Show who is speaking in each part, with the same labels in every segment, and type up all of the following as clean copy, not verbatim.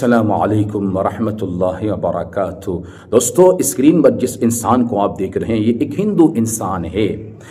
Speaker 1: السلام علیکم ورحمۃ اللہ وبرکاتہ۔ دوستو، اسکرین پر جس انسان کو آپ دیکھ رہے ہیں یہ ایک ہندو انسان ہے۔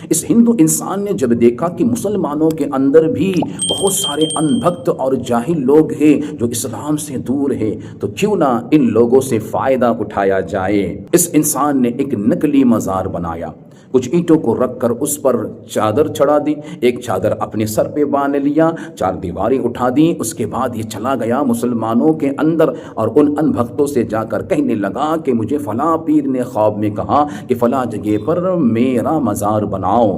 Speaker 1: اس ہندو انسان نے جب دیکھا کہ مسلمانوں کے اندر بھی بہت سارے ان بھکت اور جاہل لوگ ہیں جو اسلام سے دور ہیں، تو کیوں نہ ان لوگوں سے فائدہ اٹھایا جائے۔ اس انسان نے ایک نقلی مزار بنایا، کچھ اینٹوں کو رکھ کر اس پر چادر چڑھا دی، ایک چادر اپنے سر پہ باندھ لیا، 4 دیواریں اٹھا دی۔ اس کے بعد یہ چلا گیا مسلمانوں کے اندر اور ان بھکتوں سے جا کر کہنے لگا کہ مجھے فلاں پیر نے خواب میں کہا کہ فلاں جگہ پر میرا مزار بناؤ۔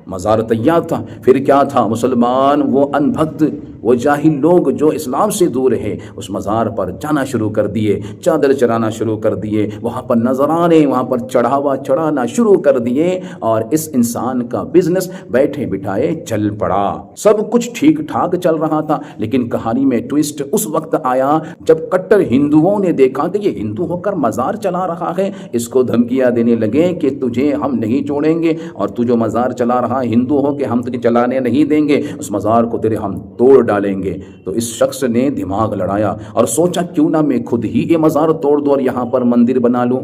Speaker 1: مزار تیار تھا، پھر کیا تھا؟ مسلمان وہ ان بھکت، وہ جاہل لوگ جو اسلام سے دور ہے، اس مزار پر جانا شروع کر دیے، چادر چڑھانا شروع کر دیے، وہاں پر نذرانے، وہاں پر چڑھاوا چڑھانا شروع کر دیے، اور اس انسان کا بزنس بیٹھے بٹھائے چل پڑا۔ سب کچھ ٹھیک ٹھاک چل رہا تھا، لیکن کہانی میں ٹویسٹ اس وقت آیا جب کٹر ہندوؤں نے دیکھا کہ یہ ہندو ہو کر مزار چلا رہا ہے، اس کو دھمکیاں دینے لگے کہ تجھے ہم نہیں چھوڑیں گے، اور تو جو مزار چلا رہا ہندو ہو کہ ہم تجھے چلانے نہیں دیں گے، اس مزار کو تیرے ہم توڑ ڈالیں گے۔ تو اس شخص نے دماغ لڑایا اور سوچا کیوں نہ میں خود ہی یہ مزار توڑ دوں اور یہاں پر مندر بنا لوں،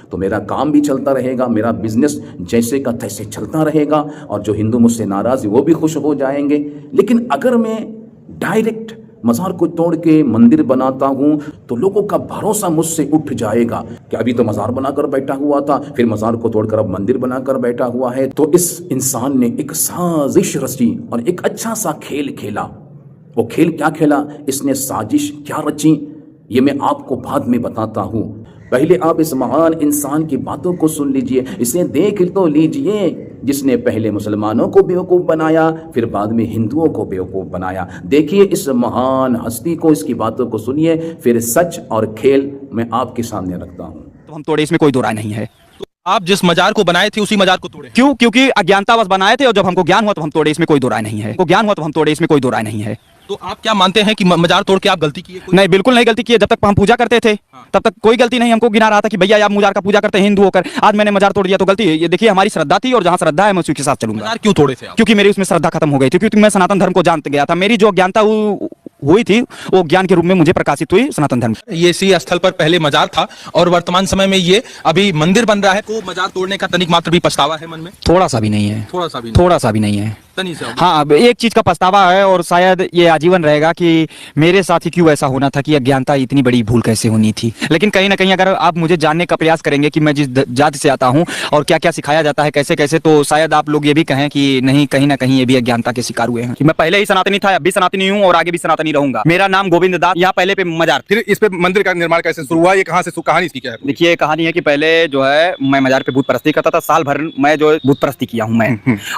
Speaker 1: تو میرا کام بھی چلتا رہے گا، میرا بزنس جیسے کا تیسے چلتا رہے گا، اور جو ہندو مجھ سے ناراض ہیں وہ بھی خوش ہو جائیں گے۔ لیکن اگر میں ڈائریکٹ مزار کو توڑ کے مندر بناتا ہوں تو لوگوں کا بھروسہ مجھ سے اٹھ جائے گا کہ ابھی تو مزار بنا کر بیٹھا ہوا تھا، پھر مزار کو توڑ کر اب مندر بنا کر بیٹھا ہوا ہے۔ تو اس انسان نے ایک سازش رچی اور ایک اچھا سا کھیل کھیلا۔ وہ کھیل کیا کھیلا، اس نے سازش کیا رچی، یہ میں آپ کو بعد میں بتاتا ہوں۔ پہلے آپ اس مہان انسان کی باتوں کو سن لیجئے، اسے دیکھ تو لیجئے، جس نے پہلے مسلمانوں کو بیوقوف بنایا، پھر بعد میں ہندوؤں کو بیوقوف بنایا۔ دیکھیے اس مہان ہستی کو، اس کی باتوں کو سنیے، پھر سچ اور کھیل میں آپ کے سامنے رکھتا ہوں۔
Speaker 2: تو ہم توڑے، اس میں کوئی دو رائے نہیں ہے۔
Speaker 3: آپ جس مزار کو بنائے تھے اسی مزار کو توڑے؟
Speaker 2: کیوں؟ کیونکہ اگیانتاوش بنائے تھے، اور جب ہم کو گیان ہوا تو ہم توڑے، اس میں کوئی دو رائے نہیں ہے۔ کو گیان ہوا تو ہم توڑے، اس میں کوئی دو رائے نہیں ہے۔
Speaker 3: تو آپ کیا مانتے ہیں کہ مزار توڑ کے آپ غلطی کیے؟
Speaker 2: نہیں، بالکل نہیں غلطی کی۔ جب تک ہم پوجا کرتے تھے تب تک کوئی غلطی نہیں، ہم کو گنا رہا تھا کہ بھیا آپ مزار کا پوجا کرتے ہیں ہندو ہو کر، آج میں نے مزار توڑ دیا تو غلطی ہے۔ یہ دیکھیے ہماری شردھا تھی، اور جہاں شردھا ہے میں اسی کے ساتھ چلوں گا۔
Speaker 3: مزار کیوں توڑے تھے آپ؟
Speaker 2: کیونکہ میری اس میں شردھا ختم ہو گئی تھی، کیونکہ میں سناتن دھرم کو جانتے گیا تھا۔ میری جو اگیانتا ہوئی تھی وہ گیان کے روپ میں مجھے پرکاشت ہوئی سناتن دھرم۔
Speaker 3: یہ اسی استھل پر پہلے مزار تھا اور ورتمان سمے میں یہ ابھی مندر بن رہا ہے، کو مزار توڑنے کا تنک ماتر بھی پچھتاوا ہے من میں؟
Speaker 2: تھوڑا سا بھی نہیں ہے،
Speaker 3: تھوڑا سا بھی نہیں؟
Speaker 2: تھوڑا سا بھی نہیں ہے۔
Speaker 3: ہاں،
Speaker 2: اب ایک چیز کا پچھتاوا ہے، اور شاید یہ آجیون رہے گا کہ میرے ساتھ ہی کیوں ایسا ہونا تھا، کہ اگیانتا اتنی بڑی بھول کیسے ہونی تھی۔ لیکن کہیں نہ کہیں اگر آپ مجھے جاننے کا پریاس کریں گے کہ میں جس جات سے آتا ہوں اور کیا کیا سکھایا جاتا ہے، کیسے کیسے، تو شاید آپ لوگ یہ بھی کہیں کہ نہیں، کہیں نہ کہیں یہ بھی اگیانتا کے شکار ہوئے ہیں۔ کہ میں پہلے ہی سناتنی تھا، اب بھی سناتنی ہوں، اور آگے بھی سناتنی رہوں گا۔ میرا نام گووند داس، یہاں پہلے پہ مزار۔
Speaker 3: پھر اس پہ مندر کا نرماণ کیسے شروع ہوا، یہ کہاں سے کہانی اس کی کیا ہے؟
Speaker 2: دیکھیے کہانی ہے کہ پہلے جو ہے میں مزار پہ بت پرستی کرتا تھا، سال بھر میں جو بت پرستی کیا ہوں میں۔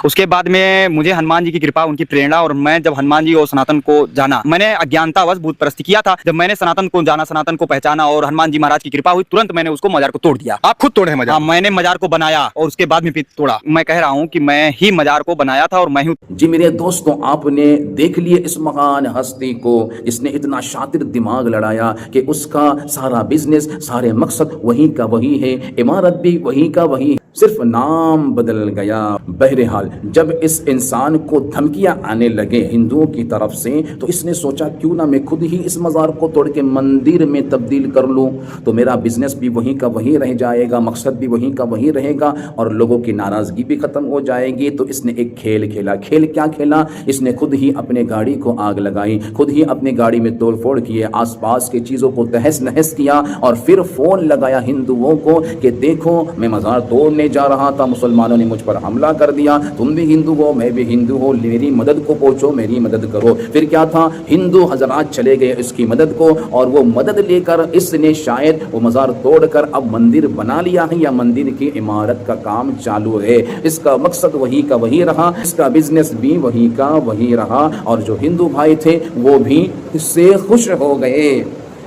Speaker 2: اس کے بعد میں مجھے ہنومان جی کی کرپا، ان کی پریرنا، اور میں جب ہنومان جی اور سناتن کو جانا، میں نے اگیانتاوش بت پرستی کیا تھا۔ جب میں نے سناتن کو جانا، سناتن کو پہچانا، اور ہنومان جی مہاراج کی کرپا ہوئی، ترنت میں نے اس کو مزار کو توڑ دیا۔
Speaker 3: آپ خود توڑے ہیں مزار؟
Speaker 2: ہاں، میں نے مزار کو بنایا اور اس کے بعد میں پھر توڑا۔ میں کہہ رہا ہوں کہ میں ہی مزار کو بنایا تھا اور میں ہی۔
Speaker 1: جی میرے دوستوں، آپ نے دیکھ لیے اس مہان ہستی کو، جس نے اتنا شاطر دماغ لڑایا کہ اس کا سارا بزنس، سارے مقصد وہی کا وہی ہے، عمارت بھی وہی کا وہی ہے، صرف نام بدل گیا۔ بہرحال جب اس انسان کو دھمکیاں آنے لگے ہندوؤں کی طرف سے، تو اس نے سوچا کیوں نہ میں خود ہی اس مزار کو توڑ کے مندر میں تبدیل کر لوں، تو میرا بزنس بھی وہی کا وہی رہ جائے گا، مقصد بھی وہی کا وہی رہے گا، اور لوگوں کی ناراضگی بھی ختم ہو جائے گی۔ تو اس نے ایک کھیل کھیلا۔ کھیل کیا کھیلا؟ اس نے خود ہی اپنے گاڑی کو آگ لگائی، خود ہی اپنی گاڑی میں توڑ پھوڑ کیے، آس پاس کی چیزوں کو تہس نہس کیا، اور پھر فون لگایا ہندوؤں کو کہ دیکھو میں مزار توڑنے جا رہا تھا، مسلمانوں نے مجھ پر حملہ کر دیا، تم بھی ہندو ہو، میں بھی ہندو ہوں، میری مدد کو پہنچو، میری مدد کرو۔ پھر کیا تھا، ہندو حضرات چلے گئے اس کی مدد کو، اور وہ مدد لے کر اس نے شاید وہ مزار توڑ کر اب مندر بنا لیا ہے، یا مندر کی عمارت کا کام چالو ہے۔ اس کا مقصد وہی کا وہی رہا، اس کا بزنس بھی وہی کا وہی رہا، اور جو ہندو بھائی تھے وہ بھی اس سے خوش ہو گئے۔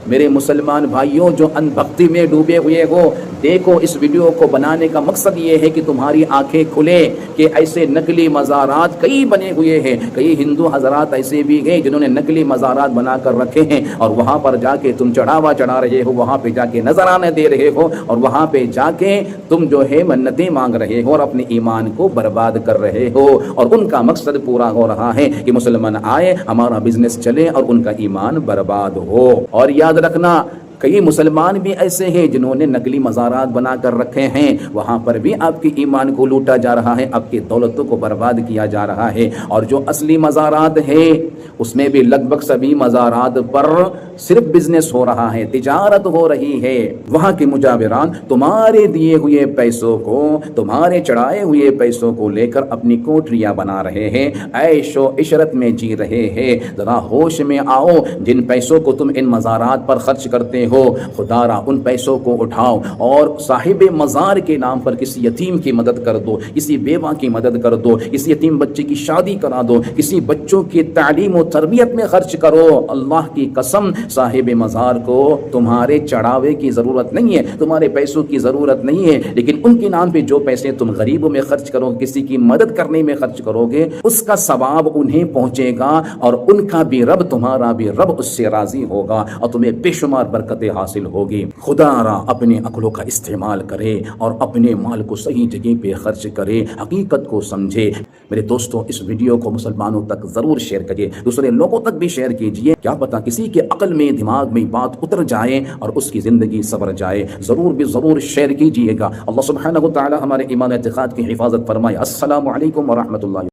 Speaker 1: میرے مسلمان بھائیوں جو ان بھکتی میں ڈوبے ہوئے ہو، دیکھو اس ویڈیو کو بنانے کا مقصد یہ ہے کہ تمہاری آنکھیں کھلے کہ ایسے نقلی مزارات کئی بنے ہوئے ہیں، کئی ہندو حضرات ایسے بھی ہیں جنہوں نے نقلی مزارات بنا کر رکھے ہیں، اور وہاں پر جا کے تم چڑھاوا چڑھا رہے ہو، وہاں پہ جا کے نذرانے دے رہے ہو، اور وہاں پہ جا کے تم جو ہے منتیں مانگ رہے ہو اور اپنے ایمان کو برباد کر رہے ہو، اور ان کا مقصد پورا ہو رہا ہے کہ مسلمان آئے، ہمارا بزنس چلے اور ان کا ایمان برباد ہو۔ اور یاد یاد رکھنا کئی مسلمان بھی ایسے ہیں جنہوں نے نقلی مزارات بنا کر رکھے ہیں، وہاں پر بھی آپ کے ایمان کو لوٹا جا رہا ہے، آپ کی دولتوں کو برباد کیا جا رہا ہے۔ اور جو اصلی مزارات ہیں اس میں بھی لگ بھگ سبھی مزارات پر صرف بزنس ہو رہا ہے، تجارت ہو رہی ہے۔ وہاں کے مجاوران تمہارے دیے ہوئے پیسوں کو، تمہارے چڑھائے ہوئے پیسوں کو لے کر اپنی کوٹریاں بنا رہے ہیں، عیش و عشرت میں جی رہے ہیں۔ ذرا ہوش میں آؤ، جن پیسوں کو تم ان مزارات پر خرچ کرتے ہو خدا را ان پیسوں کو اٹھاؤ اور صاحب مزار کے نام پر کسی یتیم کی مدد کر دو، کسی بیوہ کی مدد کر دو، کسی یتیم بچے کی شادی کرا دو، کسی بچوں کی تعلیم و تربیت میں خرچ کرو۔ اللہ کی قسم صاحب مزار کو تمہارے چڑھاوے کی ضرورت نہیں ہے، تمہارے پیسوں کی ضرورت نہیں ہے، لیکن ان کے نام پہ جو پیسے تم غریبوں میں خرچ کرو گے، کسی کی مدد کرنے میں خرچ کرو گے، اس کا ثواب انہیں پہنچے گا اور ان کا بھی رب، تمہارا بھی رب اس سے راضی ہوگا اور تمہیں بے شمار برکتیں حاصل ہوگی۔ خدا را اپنے عقلوں کا استعمال کرے اور اپنے مال کو صحیح جگہ پہ خرچ کرے، حقیقت کو سمجھے۔ میرے دوستوں، اس ویڈیو کو مسلمانوں تک ضرور شیئر کریے، دوسرے لوگوں تک بھی شیئر کیجئے، کیا پتہ کسی کے عقل میں، دماغ میں بات اتر جائے اور اس کی زندگی سنور جائے۔ ضرور بھی ضرور شیئر کیجئے گا۔ اللہ سبحانہ و تعالی ہمارے ایمان و اعتقاد کی حفاظت فرمائے۔ السلام علیکم ورحمۃ اللہ۔